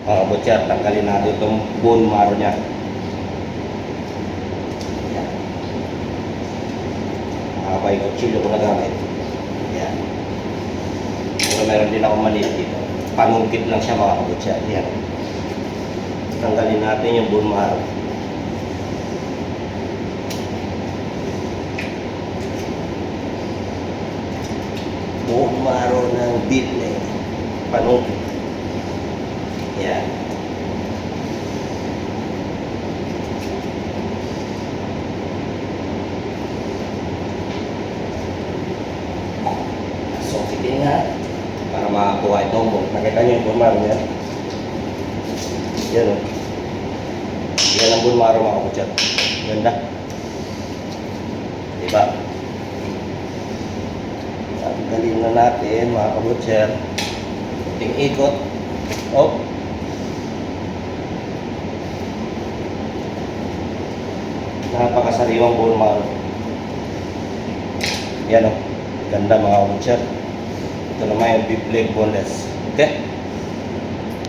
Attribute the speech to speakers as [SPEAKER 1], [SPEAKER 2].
[SPEAKER 1] Mga butcher, tanggalin natin itong bone marrow niya. Yan. Makapay kutsilyo ko na gamit. Yan. Pero meron din ako maliit dito. Panungkit lang siya mga butcher. Yan. Tanggalin natin yung bone marrow. Bone marrow ng beef na yun. Panungkit. Yan. Sukitin nga para makakuha itong bone. Nakita nyo yung bone marrow niya? Yan o. Yan ang bone marrow mga butcher. Ganda. Diba? Tanggalin na natin mga kabutcher. Kunting ikot. Oh. Napakasariwang bone marrow. Yan o. Ganda mga kabutcher. Ito naman yung beef leg boneless. Okay?